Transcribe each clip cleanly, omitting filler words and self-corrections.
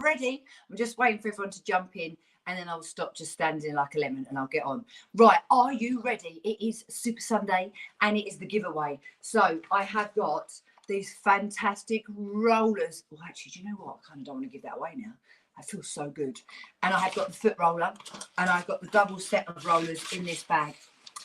ready? I'm just waiting for everyone to jump in, and then I'll stop just standing like a lemon and I'll get on. Right, are you ready? It is Super Sunday and it is the giveaway. So I have got these fantastic rollers. Well, actually, do you know what? I kind of don't want to give that away now. I feel so good. And I have got the foot roller and I've got the double set of rollers in this bag.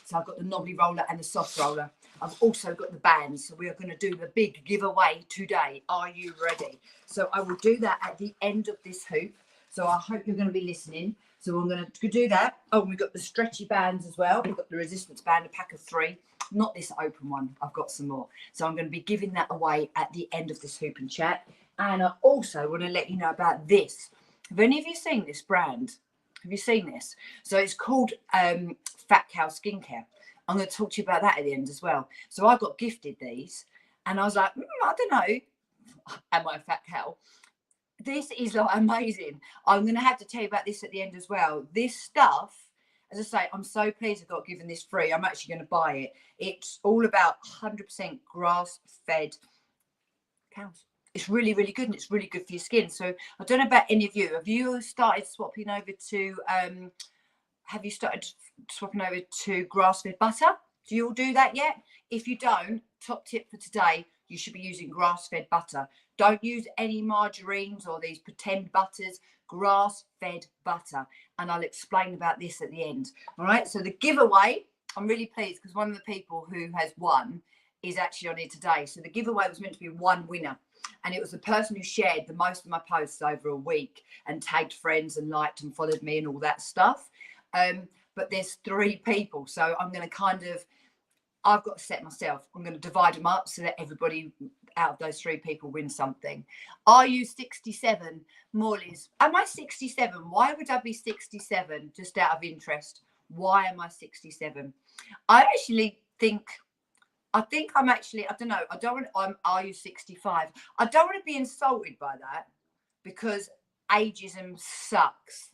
So I've got the knobbly roller and the soft roller. I've also got the bands. So we are going to do the big giveaway today. Are you ready? So I will do that at the end of this hoop. So I hope you're going to be listening. So I'm going to do that. Oh, we've got the stretchy bands as well. We've got the resistance band, a pack of 3. Not this open one. I've got some more. So I'm going to be giving that away at the end of this hoop and chat. And I also want to let you know about this. Have any of you seen this brand? Have you seen this? So it's called Fat Cow Skincare. I'm going to talk to you about that at the end as well. So I got gifted these and I was like, I don't know. Am I a fat cow? This is like amazing. I'm going to have to tell you about this at the end as well. This stuff, as I say, I'm so pleased I got given this free. I'm actually going to buy it. It's all about 100% grass-fed cows. It's really, really good and it's really good for your skin. So I don't know about any of you. Have you started swapping over to, grass-fed butter? Do you all do that yet? If you don't, top tip for today, you should be using grass-fed butter. Don't use any margarines or these pretend butters, grass-fed butter. And I'll explain about this at the end. All right, so the giveaway, I'm really pleased because one of the people who has won is actually on here today. So the giveaway was meant to be one winner. And it was the person who shared the most of my posts over a week and tagged friends and liked and followed me and all that stuff. But there's 3 people. So I'm going to I've got to set myself. I'm going to divide them up so that everybody out of those 3 people win something. Are you 67? Morley's. Am I 67? Why would I be 67? Just out of interest. Why am I 67? I think I'm actually, I don't know. Are you 65? I don't want to be insulted by that because ageism sucks.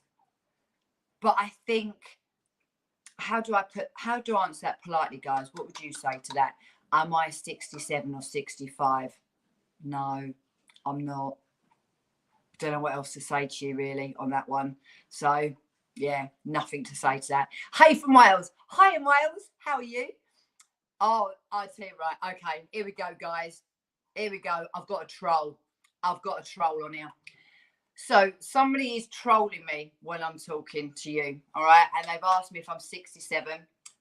But I think, how do I answer that politely, guys? What would you say to that? Am I 67 or 65? No, I'm not. Don't know what else to say to you really on that one. So yeah, nothing to say to that. Hey from Wales. Hi in Wales. How are you? Oh, I tell you, right. Okay, here we go, guys. Here we go. I've got a troll on here. So somebody is trolling me when I'm talking to you, all right? And they've asked me if I'm 67.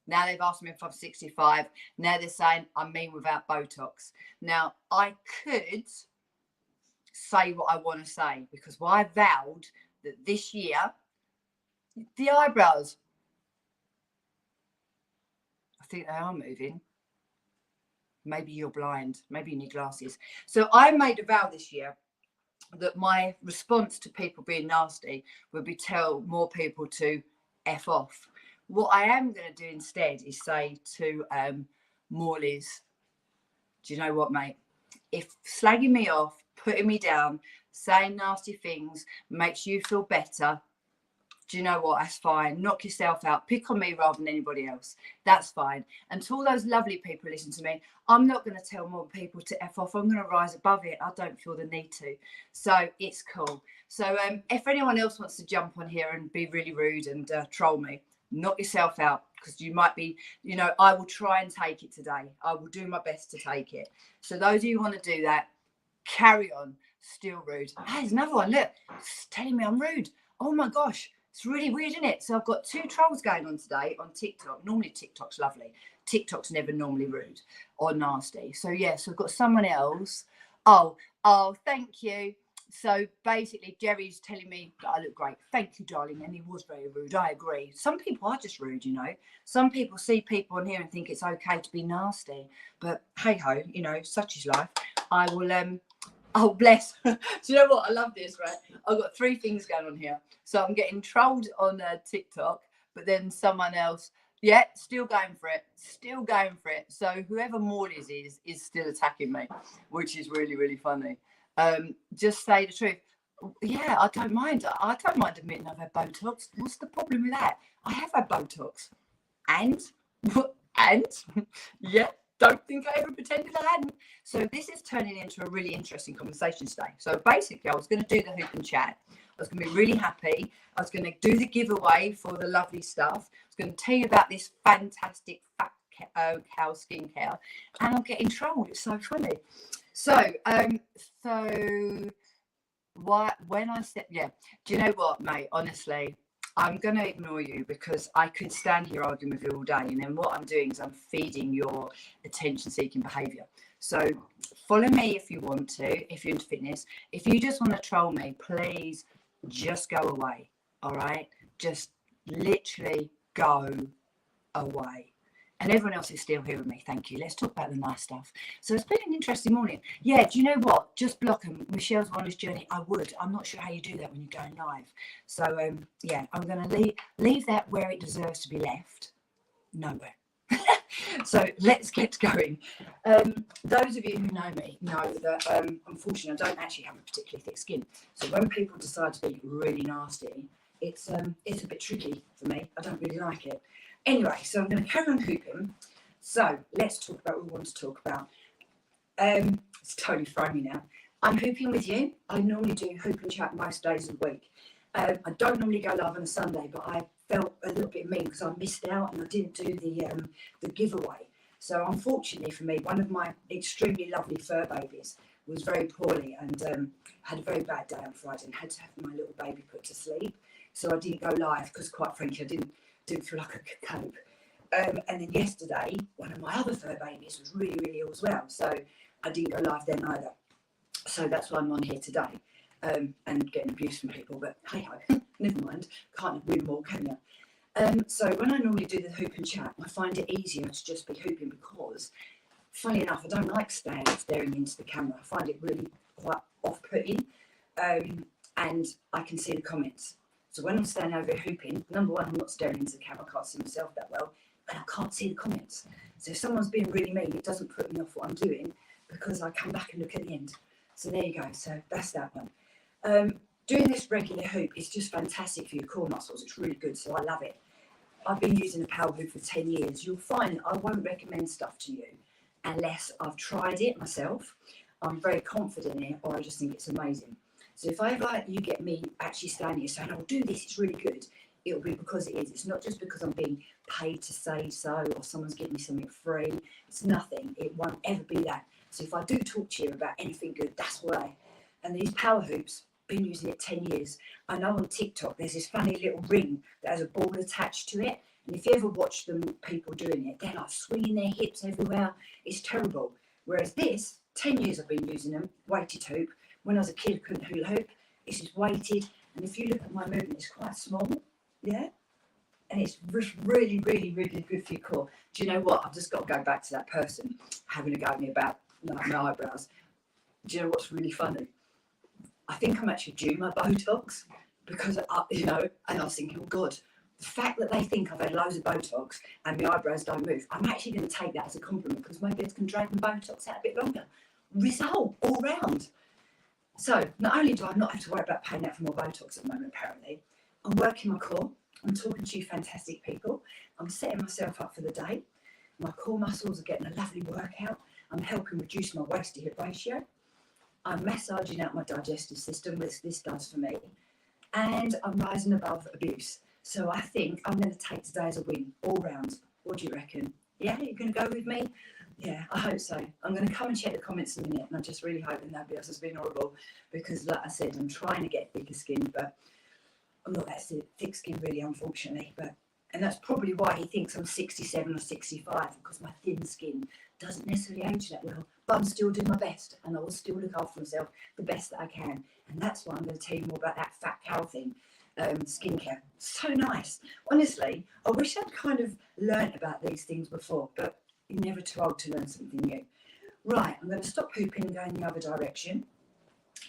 Now they've asked me if I'm 65. Now they're saying I'm mean without Botox. Now, I could say what I want to say because I vowed that this year, the eyebrows, I think they are moving. Maybe you're blind. Maybe you need glasses. So I made a vow this year that my response to people being nasty would be tell more people to F off. What I am going to do instead is say to Morley's, do you know what, mate? If slagging me off, putting me down, saying nasty things makes you feel better, do you know what? That's fine. Knock yourself out. Pick on me rather than anybody else. That's fine. And to all those lovely people listen to me, I'm not going to tell more people to F off. I'm going to rise above it. I don't feel the need to. So it's cool. So if anyone else wants to jump on here and be really rude and troll me, knock yourself out because you might be, I will try and take it today. I will do my best to take it. So those of you who want to do that, carry on. Still rude. Hey, there's another one. Look, it's telling me I'm rude. Oh my gosh. It's really weird, isn't it? So I've got 2 trolls going on today on TikTok. Normally TikTok's lovely. TikTok's never normally rude or nasty. So yeah, so I've got someone else. Oh, thank you. So basically Jerry's telling me that I look great. Thank you, darling. And he was very rude. I agree. Some people are just rude, Some people see people on here and think it's okay to be nasty. But hey ho, such is life. I will oh, bless. Do you know what? I love this, right? I've got 3 things going on here. So I'm getting trolled on TikTok, but then someone else, still going for it. So whoever Morley's is still attacking me, which is really, really funny. Just say the truth. Yeah, I don't mind. I don't mind admitting I've had Botox. What's the problem with that? I have had Botox. And? Yeah, don't think I ever pretended I hadn't. So this is turning into a really interesting conversation today. So basically, I was going to do the hoop and chat. I was going to be really happy. I was going to do the giveaway for the lovely stuff. I was going to tell you about this fantastic fat cow skincare, and I'll get in trouble. It's so funny. So, when I said, yeah, do you know what, mate? Honestly, I'm going to ignore you because I could stand here arguing with you all day. And then what I'm doing is I'm feeding your attention-seeking behaviour. So follow me if you want to, if you're into fitness. If you just want to troll me, please just go away. All right? Just literally go away. And everyone else is still here with me. Thank you. Let's talk about the nice stuff. So it's been an interesting morning. Yeah, do you know what? Just block them. Michelle's wondrous journey. I would. I'm not sure how you do that when you're going live. So, yeah, I'm going to leave that where it deserves to be left. Nowhere. So let's get going. Those of you who know me know that, unfortunately, I don't actually have a particularly thick skin. So when people decide to be really nasty, it's a bit tricky for me. I don't really like it. Anyway, so I'm going to carry on hooping. So let's talk about what we want to talk about. It's totally thrown me now. I'm hooping with you. I normally do hoop and chat most days of the week. I don't normally go live on a Sunday, but I felt a little bit mean because I missed out and I didn't do the giveaway. So unfortunately for me, one of my extremely lovely fur babies was very poorly and had a very bad day on Friday and had to have my little baby put to sleep. So I didn't go live because, quite frankly, I didn't feel like I could cope. And then yesterday, one of my other fur babies was really, really ill as well. So I didn't go live then either. So that's why I'm on here today and getting abuse from people. But hey ho, never mind. Can't win more, can you? So when I normally do the hoop and chat, I find it easier to just be hooping because, funny enough, I don't like staring into the camera. I find it really quite off-putting. And I can see the comments. So when I'm standing over hooping, number one, I'm not staring into the camera, I can't see myself that well, and I can't see the comments. So if someone's being really mean, it doesn't put me off what I'm doing because I come back and look at the end. So there you go. So that's that one. Doing this regular hoop is just fantastic for your core muscles. It's really good, so I love it. I've been using a power hoop for 10 years. You'll find that I won't recommend stuff to you unless I've tried it myself. I'm very confident in it, or I just think it's amazing. So if you get me actually standing here saying, "I'll do this, it's really good," it'll be because it is. It's not just because I'm being paid to say so or someone's giving me something free. It's nothing. It won't ever be that. So if I do talk to you about anything good, that's why. And these power hoops, been using it 10 years. I know on TikTok there's this funny little ring that has a ball attached to it. And if you ever watch them, people doing it, they're like swinging their hips everywhere. It's terrible. Whereas this, 10 years I've been using them, weighted hoop. When I was a kid, I couldn't hula hoop. This is weighted, and if you look at my movement, it's quite small, yeah? And it's really, really, really good for your core. Do you know what? I've just got to go back to that person having a go at me about like, my eyebrows. Do you know what's really funny? I think I'm actually due my Botox because, and I was thinking, oh God, the fact that they think I've had loads of Botox and my eyebrows don't move, I'm actually going to take that as a compliment because maybe I can drag the Botox out a bit longer. Result all round. So not only do I not have to worry about paying out for more Botox at the moment, apparently, I'm working my core. I'm talking to you fantastic people. I'm setting myself up for the day. My core muscles are getting a lovely workout. I'm helping reduce my waist to hip ratio. I'm massaging out my digestive system, which this does for me. And I'm rising above abuse. So I think I'm going to take today as a win all round. What do you reckon? Yeah, you're going to go with me? Yeah, I hope so. I'm going to come and check the comments in a minute, and I just really hope that nobody else has been horrible because, like I said, I'm trying to get thicker skin, but I'm not that thick skin really, unfortunately. And that's probably why he thinks I'm 67 or 65 because my thin skin doesn't necessarily age that well, but I'm still doing my best, and I will still look after myself the best that I can. And that's why I'm going to tell you more about that fat cow thing. Skincare, so nice. Honestly, I wish I'd kind of learnt about these things before, but you're never too old to learn something new. Right, I'm going to stop hooping and go in the other direction,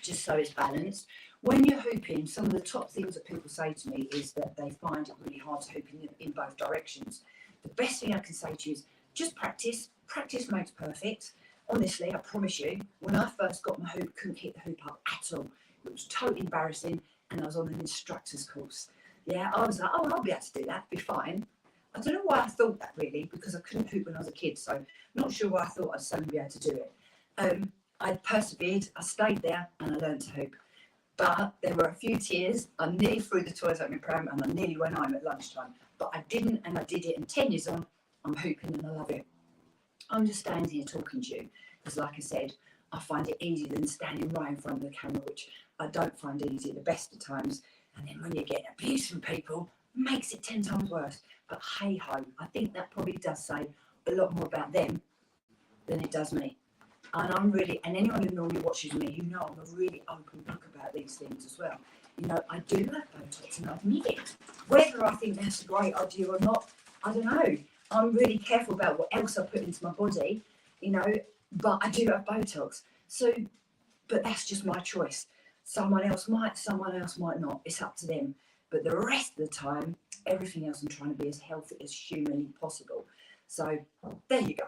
just so it's balanced. When you're hooping, some of the top things that people say to me is that they find it really hard to hoop in both directions. The best thing I can say to you is just practice. Practice makes perfect. Honestly, I promise you, when I first got my hoop, couldn't hit the hoop up at all. It was totally embarrassing, and I was on an instructor's course. Yeah, I was like, oh, I'll be able to do that, be fine. I don't know why I thought that really, because I couldn't hoop when I was a kid, so I'm not sure why I thought I'd suddenly be able to do it. I persevered, I stayed there, and I learned to hoop. But there were a few tears. I nearly threw the toys at my pram, and I nearly went home at lunchtime. But I didn't, and I did it. And 10 years on, I'm hooping, and I love it. I'm just standing here talking to you because, like I said, I find it easier than standing right in front of the camera, which I don't find easy at the best of times. And then when you get abuse from people, it makes it 10 times worse. But hey ho, I think that probably does say a lot more about them than it does me. And I'm really, and anyone who normally watches me, you know I'm a really open book about these things as well. You know, I do have Botox and I admit it. Whether I think that's a great idea or not, I don't know. I'm really careful about what else I put into my body, you know, but I do have Botox. So, but that's just my choice. Someone else might not. It's up to them. But the rest of the time, everything else I'm trying to be as healthy as humanly possible. So there you go.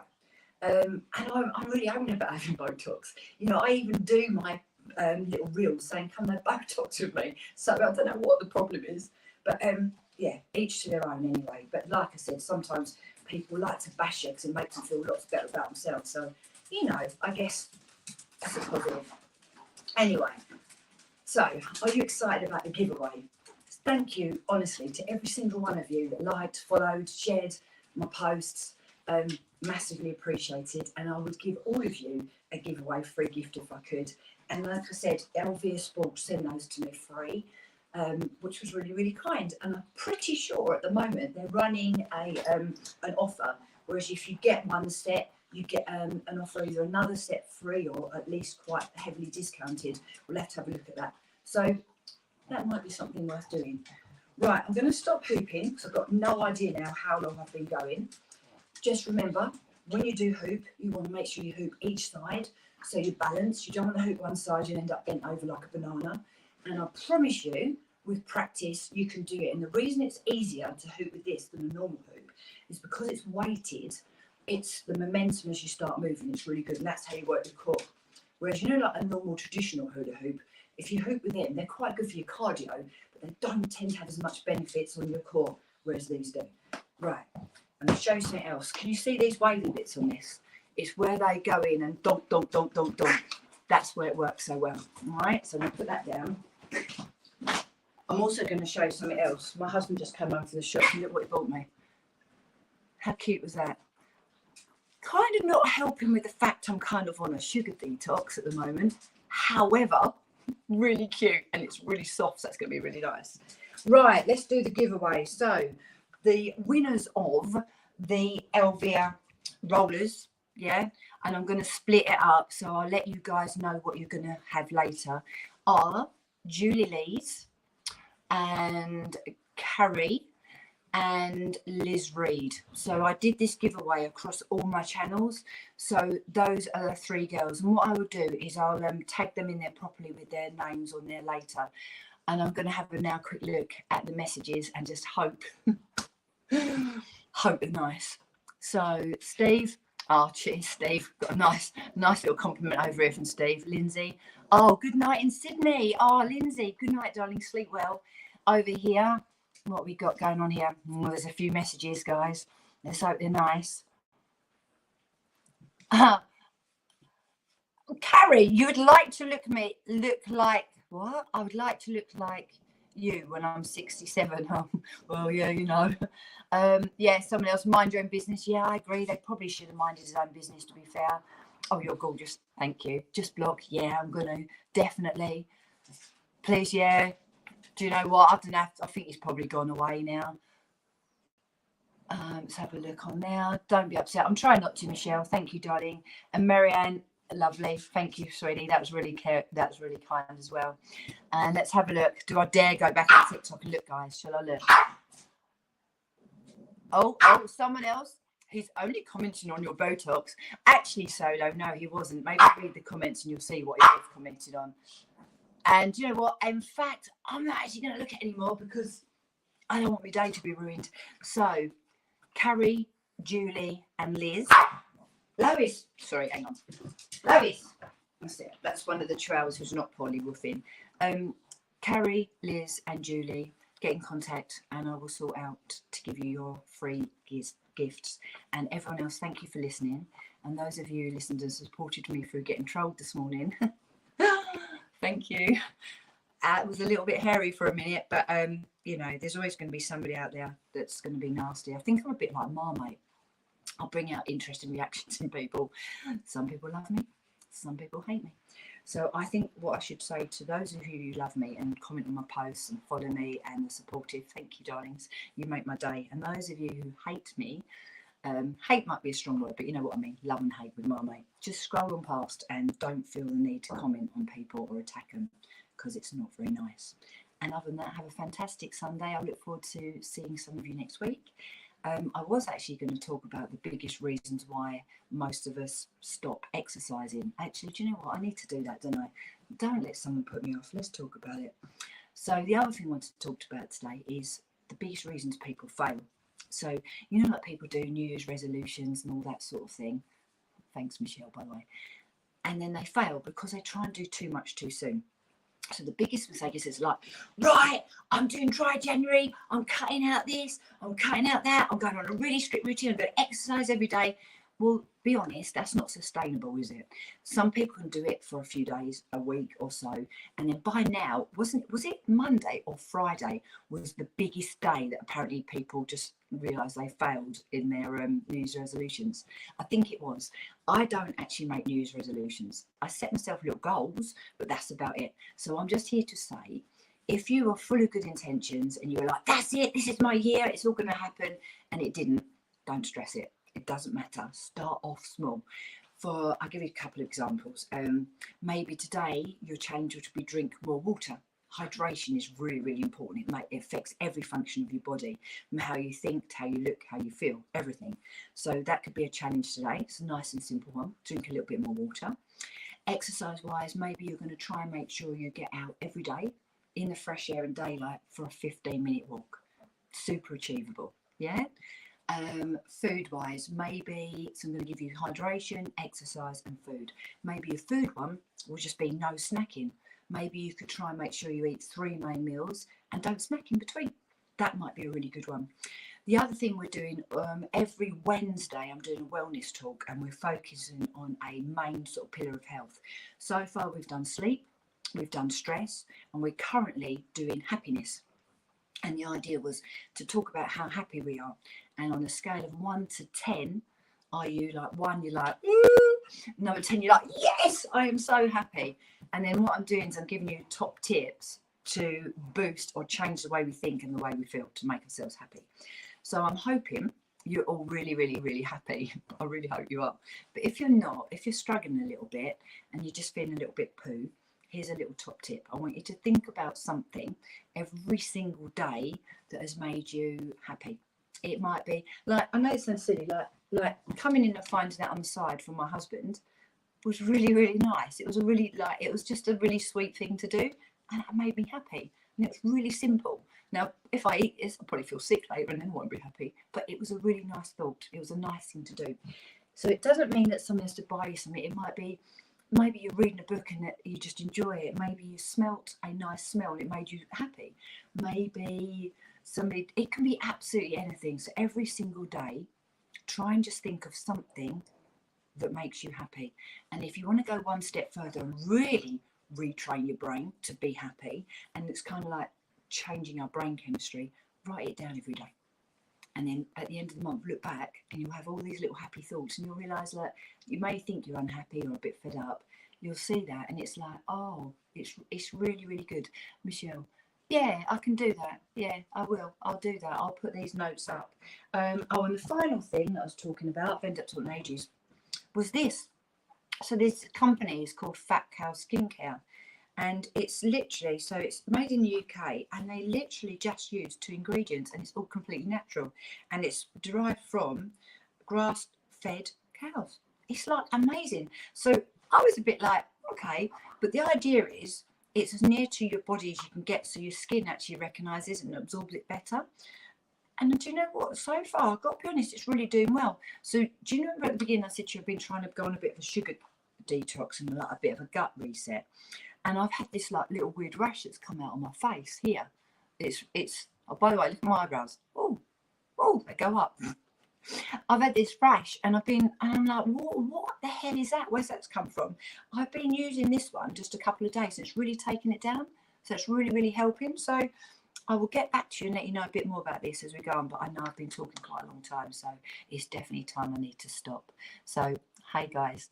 And I'm really open about having Botox. You know, I even do my little reels saying, come have Botox with me. So I don't know what the problem is. But yeah, each to their own anyway. But like I said, sometimes people like to bash it because it makes them feel lots better about themselves. So, you know, I guess that's a positive. Anyway, so are you excited about the giveaway? Thank you, honestly, to every single one of you that liked, followed, shared my posts. Massively appreciated, and I would give all of you a giveaway, free gift if I could. And like I said, Elvia Sports sent those to me free, which was really, really kind. And I'm pretty sure at the moment they're running an offer, whereas if you get one set, you get an offer, either another set free or at least quite heavily discounted. We'll have to have a look at that. So that might be something worth doing. Right, I'm going to stop hooping because I've got no idea now how long I've been going. Just remember, when you do hoop, you want to make sure you hoop each side so you're balanced. You don't want to hoop one side, you'll end up bent over like a banana. And I promise you, with practice, you can do it. And the reason it's easier to hoop with this than a normal hoop is because it's weighted. It's the momentum as you start moving. It's really good, and that's how you work the core. Whereas, you know, like a normal traditional hula hoop, if you hoop with them, they're quite good for your cardio, but they don't tend to have as much benefits on your core, whereas these do. Right. And I'll show you something else. Can you see these wavy bits on this? It's where they go in and donk, donk, donk, donk, donk. That's where it works so well. All right, so I'm going to put that down. I'm also going to show you something else. My husband just came home from the shop and look what he bought me. How cute was that? Kind of not helping with the fact I'm kind of on a sugar detox at the moment. However, really cute, and it's really soft, so that's going to be really nice. Right, let's do the giveaway. So the winners of the Elvia rollers, yeah, and I'm going to split it up, so I'll let you guys know what you're going to have later, are Julie Lees and Carrie and Liz Reed. So I did this giveaway across all my channels, so those are the three girls, and what I will do is I'll tag them in there properly with their names on there later. And I'm going to have a now quick look at the messages and just hope hope they're nice. So Steve, oh cheers Steve, got a nice little compliment over here from Steve. Lindsay, oh good night in Sydney. Oh Lindsay, good night darling, sleep well. Over here, what we got going on here? Well, there's a few messages, guys. Let's hope they're nice. Carrie, you would like to look like what? I would like to look like you when I'm 67. Well, yeah, you know. Yeah, someone else, mind your own business. Yeah, I agree. They probably should have minded his own business, to be fair. Oh, you're gorgeous. Thank you. Just block. Yeah, I'm going to. Definitely. Please, yeah. Do you know what? I don't have to, I think he's probably gone away now. Let's have a look on now. Don't be upset. I'm trying not to, Michelle. Thank you, darling. And Marianne, lovely. Thank you, sweetie. That was really kind as well. And let's have a look. Do I dare go back on TikTok and look, guys? Shall I look? Oh, someone else. He's only commenting on your Botox. Actually, Solo, no, he wasn't. Maybe read the comments and you'll see what he was commented on. And you know what? In fact, I'm not actually going to look at it anymore because I don't want my day to be ruined. So, Carrie, Julie, and Liz. Lois. Sorry, hang on. Lois. That's it. That's one of the trails who's not polywoofing. Carrie, Liz, and Julie get in contact and I will sort out to give you your free gifts. And everyone else, thank you for listening. And those of you who listened and supported me through getting trolled this morning, thank you. It was a little bit hairy for a minute, but you know, there's always going to be somebody out there that's going to be nasty. I think I'm a bit like Marmite. I'll bring out interesting reactions in people. Some people love me, some people hate me. So I think what I should say to those of you who love me and comment on my posts and follow me and are supportive, thank you, darlings. You make my day. And those of you who hate me, hate might be a strong word, but you know what I mean, love and hate with Marmite. Just scroll on past and don't feel the need to comment on people or attack them, because it's not very nice. And other than that, have a fantastic Sunday. I look forward to seeing some of you next week. I was actually going to talk about the biggest reasons why most of us stop exercising. Actually, do you know what? I need to do that, don't I? Don't let someone put me off. Let's talk about it. So the other thing I wanted to talk about today is the biggest reasons people fail. So, you know, like people do New Year's resolutions and all that sort of thing. Thanks, Michelle, by the way. And then they fail because they try and do too much too soon. So the biggest mistake is like, right, I'm doing dry January, I'm cutting out this, I'm cutting out that, I'm going on a really strict routine, I'm going to exercise every day. Well, be honest, that's not sustainable, is it? Some people can do it for a few days, a week or so, and then by now, was it Monday or Friday was the biggest day that apparently people just realised they failed in their New Year's resolutions. I think it was. I don't actually make New Year's resolutions. I set myself little goals, but that's about it. So I'm just here to say, if you are full of good intentions and you're like, that's it, this is my year, it's all going to happen, and it didn't, don't stress it. It doesn't matter. Start off small. I'll give you a couple of examples. Maybe today your challenge would be drink more water. Hydration is really, really important. It affects every function of your body, from how you think, how you look, how you feel, everything. So that could be a challenge today. It's a nice and simple one. Drink a little bit more water. Exercise-wise, maybe you're going to try and make sure you get out every day in the fresh air and daylight for a 15-minute walk. Super achievable. Yeah. Food-wise, maybe so I'm going to give you hydration, exercise and food. Maybe your food one will just be no snacking. Maybe you could try and make sure you eat 3 main meals and don't snack in between. That might be a really good one. The other thing we're doing, every Wednesday I'm doing a wellness talk and we're focusing on a main sort of pillar of health. So far we've done sleep, we've done stress, and we're currently doing happiness. And the idea was to talk about how happy we are. And on a scale of 1 to 10, are you like 1, you're like, ooh. Number 10, you're like, yes, I am so happy. And then what I'm doing is I'm giving you top tips to boost or change the way we think and the way we feel to make ourselves happy. So I'm hoping you're all really, really, really happy. I really hope you are. But if you're not, if you're struggling a little bit and you're just feeling a little bit poo, here's a little top tip. I want you to think about something every single day that has made you happy. It might be like, I know it sounds silly, like coming in and finding out on the side from my husband was really, really nice. It was it was just a really sweet thing to do, and it made me happy. And it's really simple. Now, if I eat this, I'll probably feel sick later and then I won't be happy. But it was a really nice thought. It was a nice thing to do. So it doesn't mean that someone has to buy you something. It might be, maybe you're reading a book and you just enjoy it. Maybe you smelt a nice smell and it made you happy. Maybe it can be absolutely anything. So every single day, try and just think of something that makes you happy. And if you want to go one step further and really retrain your brain to be happy, and it's kind of like changing our brain chemistry, write it down every day. And then at the end of the month, look back and you'll have all these little happy thoughts, and you'll realise that you may think you're unhappy or a bit fed up. You'll see that and it's like, oh, it's really, really good. Michelle, yeah, I can do that. Yeah, I will. I'll do that. I'll put these notes up. And the final thing that I was talking about, I've ended up talking ages, was this. So this company is called Fat Cow Skincare. And it's literally, so it's made in the UK, and they literally just use 2 ingredients, and it's all completely natural. And it's derived from grass-fed cows. It's like amazing. So I was a bit like, okay, but the idea is it's as near to your body as you can get, so your skin actually recognises and absorbs it better. And do you know what? So far, I've got to be honest, it's really doing well. So do you remember at the beginning I said to you, I've been trying to go on a bit of a sugar detox and like a bit of a gut reset. And I've had this like little weird rash that's come out on my face here. It's. Oh, by the way, look at my eyebrows. Oh, they go up. I've had this rash and I'm like, what the hell is that? Where's that come from? I've been using this one just a couple of days and it's really taken it down. So it's really, really helping. So I will get back to you and let you know a bit more about this as we go on. But I know I've been talking quite a long time, so it's definitely time I need to stop. So, hey guys.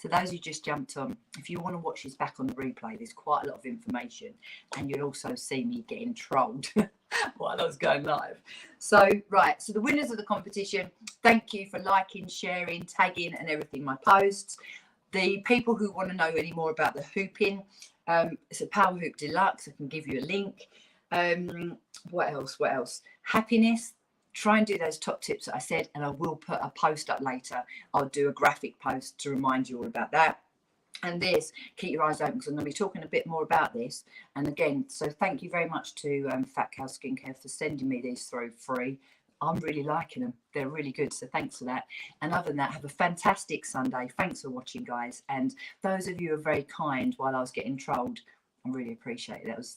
So those who just jumped on, if you want to watch this back on the replay, there's quite a lot of information and you'll also see me getting trolled while I was going live. So, right, so the winners of the competition, thank you for liking, sharing, tagging and everything my posts. The people who want to know any more about the hooping, it's a Power Hoop Deluxe. I can give you a link. What else? Happiness. Try and do those top tips that I said, and I will put a post up later. I'll do a graphic post to remind you all about that. And this, keep your eyes open because I'm going to be talking a bit more about this. And again, so thank you very much to Fat Cow Skincare for sending me these through free. I'm really liking them. They're really good. So thanks for that. And other than that, have a fantastic Sunday. Thanks for watching, guys. And those of you who are very kind while I was getting trolled, I really appreciate it.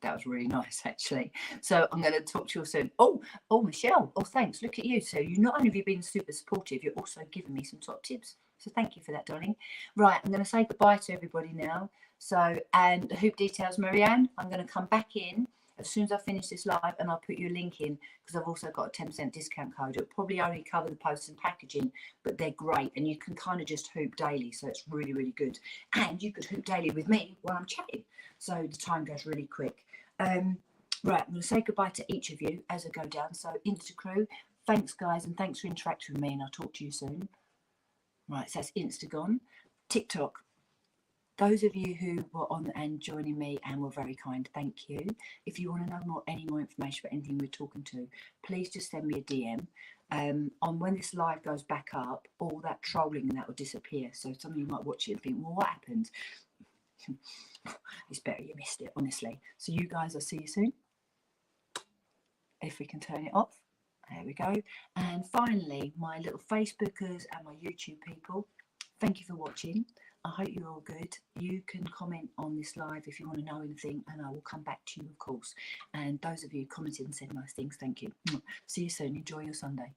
That was really nice, actually. So I'm going to talk to you soon. Oh, Michelle. Oh, thanks. Look at you. So you not only have you been super supportive, you're also giving me some top tips. So thank you for that, darling. Right, I'm going to say goodbye to everybody now. So, and the hoop details, Marianne, I'm going to come back in as soon as I finish this live and I'll put your link in because I've also got a 10% discount code. It'll probably only cover the posts and packaging, but they're great. And you can kind of just hoop daily. So it's really, really good. And you could hoop daily with me while I'm chatting. So the time goes really quick. Right, I'm going to say goodbye to each of you as I go down. So Insta crew, thanks guys, and thanks for interacting with me, and I'll talk to you soon. Right, so that's Insta gone. TikTok, those of you who were on and joining me and were very kind, thank you. If you want to know any more information about anything we're talking to, please just send me a DM. On when this live goes back up, all that trolling and that will disappear. So some of you might watch it and think, well, what happened? It's better you missed it, honestly. So you guys, I'll see you soon. If we can turn it off. There we go. And finally, my little Facebookers and my YouTube people, thank you for watching. I hope you're all good. You can comment on this live if you want to know anything, and I will come back to you, of course. And those of you who commented and said nice things, thank you. See you soon. Enjoy your Sunday.